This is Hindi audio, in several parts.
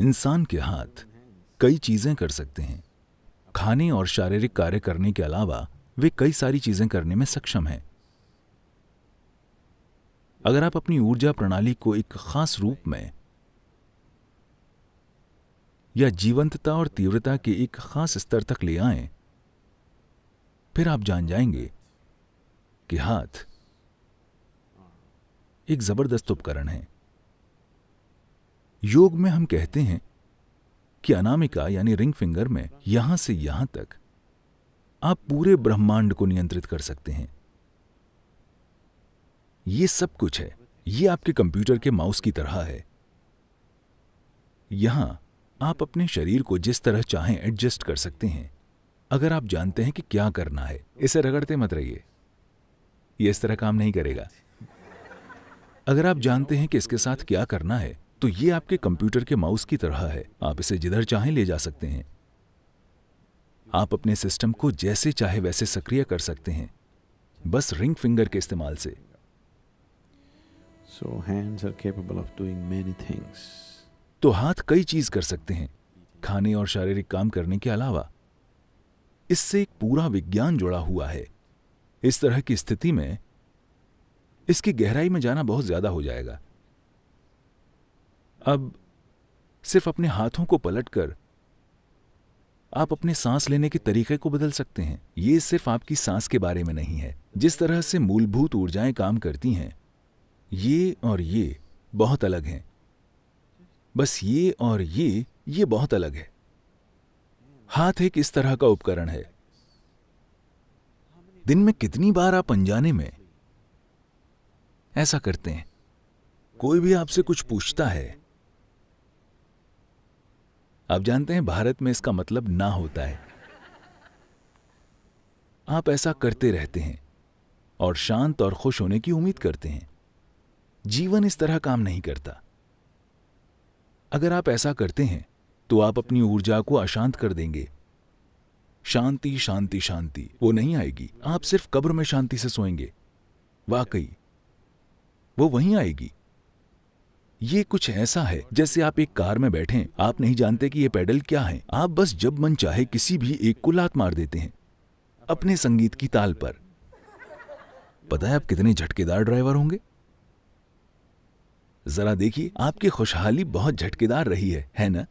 इंसान के हाथ कई चीजें कर सकते हैं। खाने और शारीरिक कार्य करने के अलावा वे कई सारी चीजें करने में सक्षम हैं। अगर आप अपनी ऊर्जा प्रणाली को एक खास रूप में या जीवंतता और तीव्रता के एक खास स्तर तक ले आएं, फिर आप जान जाएंगे कि हाथ एक जबरदस्त उपकरण है। योग में हम कहते हैं कि अनामिका यानी रिंग फिंगर में यहां से यहां तक आप पूरे ब्रह्मांड को नियंत्रित कर सकते हैं। ये सब कुछ है। ये आपके कंप्यूटर के माउस की तरह है। यहां आप अपने शरीर को जिस तरह चाहें एडजस्ट कर सकते हैं, अगर आप जानते हैं कि क्या करना है। इसे रगड़ते मत रहिए, ये इस तरह काम नहीं करेगा। अगर आप जानते हैं कि इसके साथ क्या करना है, तो ये आपके कंप्यूटर के माउस की तरह है। आप इसे जिधर चाहें ले जा सकते हैं। आप अपने सिस्टम को जैसे चाहे वैसे सक्रिय कर सकते हैं, बस रिंग फिंगर के इस्तेमाल से। So hands are capable of doing many things. तो हाथ कई चीज कर सकते हैं खाने और शारीरिक काम करने के अलावा। इससे एक पूरा विज्ञान जुड़ा हुआ है। इस तरह की स्थिति में इसकी गहराई में जाना बहुत ज्यादा हो जाएगा। अब सिर्फ अपने हाथों को पलटकर आप अपने सांस लेने के तरीके को बदल सकते हैं। ये सिर्फ आपकी सांस के बारे में नहीं है। जिस तरह से मूलभूत ऊर्जाएं काम करती हैं, ये और ये बहुत अलग हैं। बस ये और ये बहुत अलग है। हाथ एक इस तरह का उपकरण है। दिन में कितनी बार आप अनजाने में ऐसा करते हैं? कोई भी आपसे कुछ पूछता है, आप जानते हैं भारत में इसका मतलब ना होता है। आप ऐसा करते रहते हैं और शांत और खुश होने की उम्मीद करते हैं। जीवन इस तरह काम नहीं करता। अगर आप ऐसा करते हैं तो आप अपनी ऊर्जा को अशांत कर देंगे। शांति शांति शांति वो नहीं आएगी। आप सिर्फ कब्र में शांति से सोएंगे। वाकई वो वहीं आएगी। ये कुछ ऐसा है जैसे आप एक कार में बैठें, आप नहीं जानते कि ये पेडल क्या है। आप बस जब मन चाहे किसी भी एक को लात मार देते हैं अपने संगीत की ताल पर। पता है आप कितने झटकेदार ड्राइवर होंगे? जरा देखिए, आपकी खुशहाली बहुत झटकेदार रही है ना?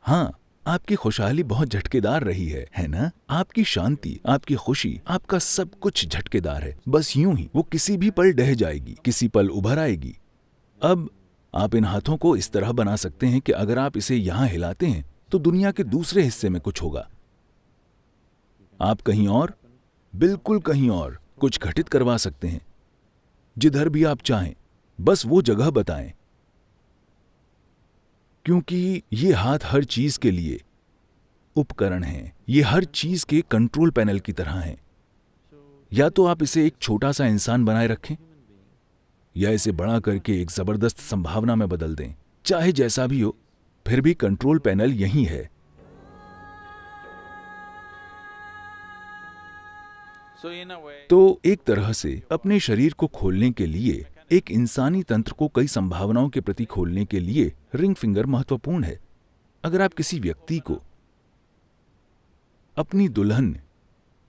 हां, आपकी खुशहाली बहुत झटकेदार रही है ना? आपकी शांति, आपकी खुशी, आपका सब कुछ झटकेदार है। बस यूं ही वो किसी भी पल ढह जाएगी, किसी पल उभर आएगी। अब आप इन हाथों को इस तरह बना सकते हैं कि अगर आप इसे यहां हिलाते हैं तो दुनिया के दूसरे हिस्से में कुछ होगा। आप कहीं और, बिल्कुल कहीं और कुछ घटित करवा सकते हैं। जिधर भी आप चाहें, बस वो जगह बताएं। क्योंकि ये हाथ हर चीज के लिए उपकरण हैं। ये हर चीज के कंट्रोल पैनल की तरह हैं। या तो आप इसे एक छोटा सा इंसान बनाए रखें या इसे बड़ा करके एक जबरदस्त संभावना में बदल दें। चाहे जैसा भी हो, फिर भी कंट्रोल पैनल यही है। तो एक तरह से अपने शरीर को खोलने के लिए, एक इंसानी तंत्र को कई संभावनाओं के प्रति खोलने के लिए रिंग फिंगर महत्वपूर्ण है। अगर आप किसी व्यक्ति को अपनी दुल्हन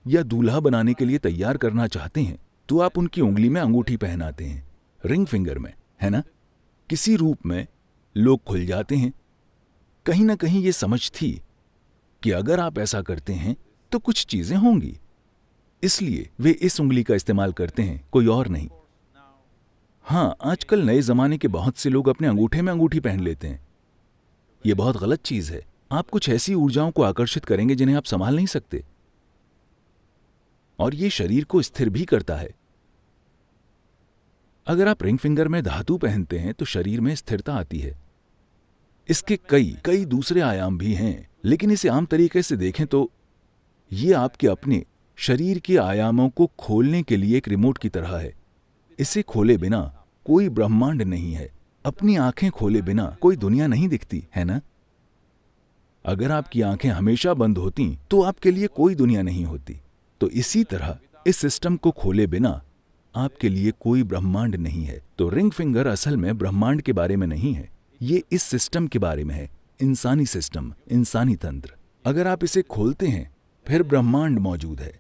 या दूल्हा बनाने के लिए तैयार करना चाहते हैं तो आप उनकी उंगली में अंगूठी पहनाते हैं, रिंग फिंगर में, है ना? किसी रूप में लोग खुल जाते हैं। कहीं ना कहीं ये समझ थी कि अगर आप ऐसा करते हैं तो कुछ चीजें होंगी, इसलिए वे इस उंगली का इस्तेमाल करते हैं, कोई और नहीं। हां, आजकल नए जमाने के बहुत से लोग अपने अंगूठे में अंगूठी पहन लेते हैं। यह बहुत गलत चीज है। आप कुछ ऐसी ऊर्जाओं को आकर्षित करेंगे जिन्हें आप संभाल नहीं सकते, और ये शरीर को स्थिर भी करता है। अगर आप रिंग फिंगर में धातु पहनते हैं तो शरीर में स्थिरता आती है। इसके कई दूसरे आयाम भी हैं, लेकिन इसे आम तरीके से देखें तो ये आपके अपने शरीर के आयामों को खोलने के लिए एक रिमोट की तरह है। इसे खोले बिना कोई ब्रह्मांड नहीं है। अपनी आंखें खोले बिना कोई दुनिया नहीं दिखती, है ना? अगर आपकी आंखें हमेशा बंद होती तो आपके लिए कोई दुनिया नहीं होती। तो इसी तरह इस सिस्टम को खोले बिना आपके लिए कोई ब्रह्मांड नहीं है। तो रिंग फिंगर असल में ब्रह्मांड के बारे में नहीं है, ये इस सिस्टम के बारे में है, इंसानी सिस्टम, इंसानी तंत्र। अगर आप इसे खोलते हैं, फिर ब्रह्मांड मौजूद है।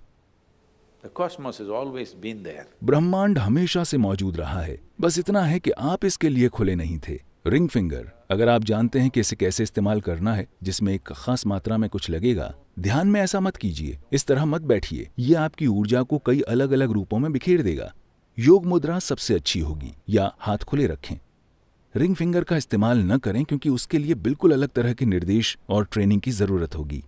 The cosmos has always been there. ब्रह्मांड हमेशा से मौजूद रहा है, बस इतना है कि आप इसके लिए खुले नहीं थे। रिंग फिंगर, अगर आप जानते हैं कि इसे कैसे इस्तेमाल करना है, जिसमें एक खास मात्रा में कुछ लगेगा, ध्यान में ऐसा मत कीजिए, इस तरह मत बैठिए, ये आपकी ऊर्जा को कई अलग अलग रूपों में बिखेर देगा। योग मुद्रा सबसे अच्छी होगी, या हाथ खुले रखें। रिंग फिंगर का इस्तेमाल न करें क्योंकि उसके लिए बिल्कुल अलग तरह के निर्देश और ट्रेनिंग की जरूरत होगी।